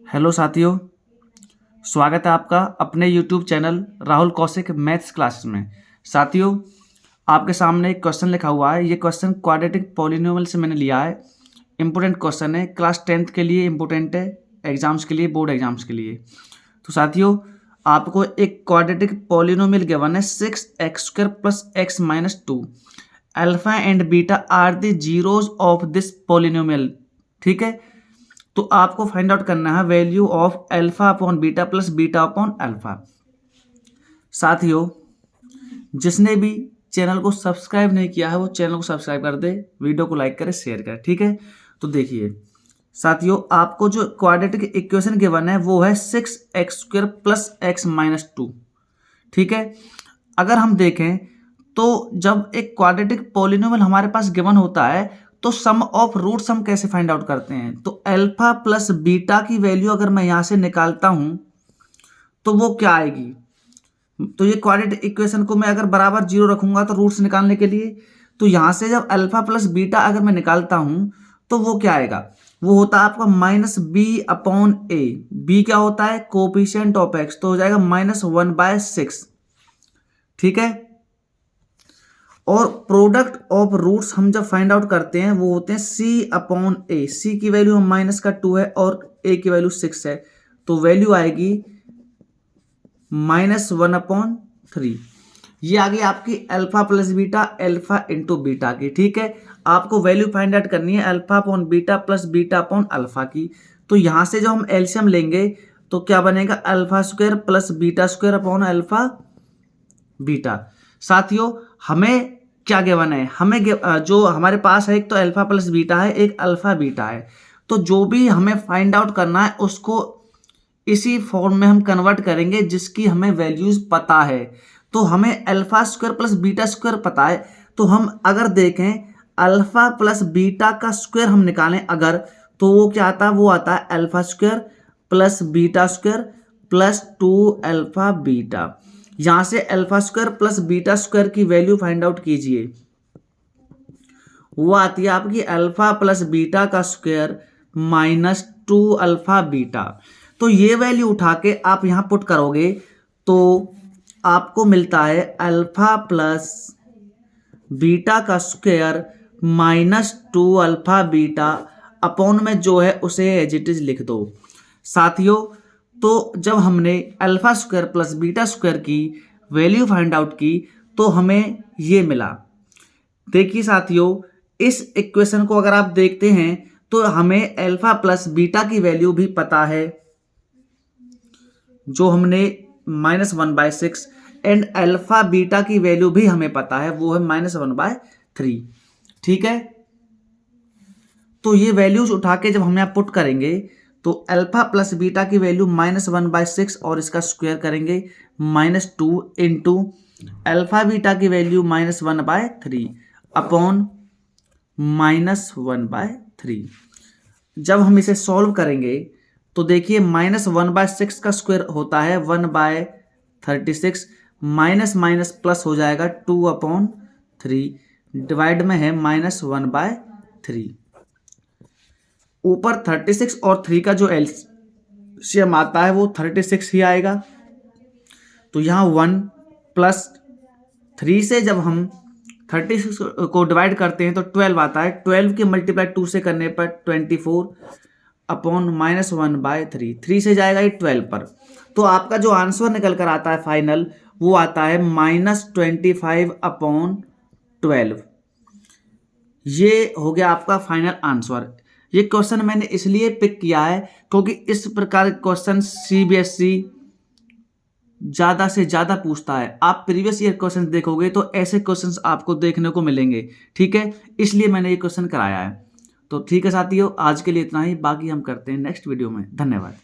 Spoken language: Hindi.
हेलो साथियों, स्वागत है आपका अपने YouTube channel Rahul Kaushik maths class में। साथियों, आपके सामने एक क्वेश्चन लिखा हुआ है। ये क्वेश्चन क्वाड्रेटिक पॉलिनोमियल से मैंने लिया है। इम्पोर्टेंट क्वेश्चन है, क्लास 10th के लिए इम्पोर्टेंट है, एग्जाम्स के लिए, बोर्ड एग्जाम्स के लिए। तो साथियों, आपको एक क्वाड्रेटिक पॉलिनोमियल गिवन है 6x² + x - 2। Alpha and beta are the zeros of this polynomial. ठीक है, तो आपको फाइंड आउट करना है value of alpha upon beta plus beta upon alpha. साथियों, जिसने भी चैनल को सब्सक्राइब नहीं किया है वो चैनल को सब्सक्राइब कर दे, वीडियो को लाइक करे, शेयर करे। ठीक है, तो देखिए साथियों, आपको जो क्वाड्रेटिक इक्वेशन गिवन है वो है 6x² + x - 2। ठीक है, अगर हम देखें तो जब एक क्वाड्रेटिक पॉलिनोमियल हमारे पास गिवन होता है तो सम ऑफ रूट्स हम कैसे फाइंड आउट करते हैं। तो अल्फा प्लस बीटा की वैल्यू अगर मैं यहां से निकालता हूं तो वो क्या आएगी। तो ये क्वाड्रेटिक इक्वेशन को मैं अगर बराबर जीरो रखूंगा तो रूट्स निकालने के लिए, तो यहां से जब अल्फा प्लस बीटा अगर मैं निकालता हूं तो वो क्या आएगा, वो होता है आपका -b/a। b क्या होता है, कोएफिशिएंट ऑफ x, तो हो जाएगा -1/6। ठीक है, और प्रोडक्ट ऑफ रूट्स हम जब फाइंड आउट करते हैं वो होते हैं c/a। c की वैल्यू -2 है और a की वैल्यू 6 है, तो वैल्यू आएगी -1/3। ये आ गई आपकी alpha plus beta, alpha into beta की। ठीक है, आपको वैल्यू फाइंड आउट करनी है alpha upon beta plus beta upon alpha की। तो यहां से जो हम एलसीएम लेंगे तो क्या बनेगा, alpha square plus beta square upon alpha beta. साथियों, हमें क्या गिवन है, हमें जो हमारे पास है एक तो अल्फा प्लस बीटा है, एक अल्फा बीटा है। तो जो भी हमें फाइंड आउट करना है उसको इसी फॉर्म में हम कन्वर्ट करेंगे जिसकी हमें वैल्यूज पता है। तो हमें alpha square plus beta square पता है, तो हम अगर देखें अल्फा प्लस बीटा का स्क्वायर हम निकालें अगर, तो वो क्या आता है, वो आता है alpha square plus beta square plus 2 alpha beta. यहां से alpha square plus beta square की वैल्यू फाइंड आउट कीजिए, वो आती है आपकी अल्फा प्लस बीटा का स्क्वायर -2 अल्फा बीटा। तो ये वैल्यू उठा के आप यहां पुट करोगे तो आपको मिलता है अल्फा प्लस बीटा का स्क्वायर -2 अल्फा बीटा अपॉन में जो है उसे एज इट इज लिख दो। साथियों, तो जब हमने alpha square plus beta square की वैल्यू फाइंड आउट की तो हमें ये मिला। देखिए साथियों, इस इक्वेशन को अगर आप देखते हैं तो हमें अल्फा प्लस बीटा की वैल्यू भी पता है, जो हमने -1/6, एंड अल्फा बीटा की वैल्यू भी हमें पता है, वो है -1/3। ठीक है, तो ये वैल्यूज उठा के जब हम यहाँ पुट करेंगे तो अल्फा प्लस बीटा की वैल्यू -1/6 और इसका स्क्वायर करेंगे -2 इंटू अल्फा बीटा की वैल्यू -1/3 अपॉन -1/3। जब हम इसे सॉल्व करेंगे तो देखिए -1/6 का स्क्वायर होता है 1/36, माइनस माइनस प्लस हो जाएगा 2/3, डिवाइड में है -1/3। ऊपर 36 और 3 का जो एलसीएम आता है वो 36 ही आएगा। तो यहाँ 1 + 3 से जब हम 36 को डिवाइड करते हैं तो 12 आता है। 12 के मल्टीप्लाई 2 से करने पर 24 अपॉन -1/3। 3 से जाएगा ये 12 पर। तो आपका जो आंसर निकल कर आता है फाइनल, वो आता है -25/12। ये हो गया आपका फाइनल आंसर। ये क्वेश्चन मैंने इसलिए पिक किया है क्योंकि इस प्रकार के क्वेश्चन सीबीएसई ज़्यादा से ज़्यादा पूछता है। आप प्रीवियस ईयर क्वेश्चन देखोगे तो ऐसे क्वेश्चंस आपको देखने को मिलेंगे। ठीक है, इसलिए मैंने ये क्वेश्चन कराया है। तो ठीक है साथियों, आज के लिए इतना ही, बाकी हम करते हैं नेक्स्ट वीडियो में। धन्यवाद।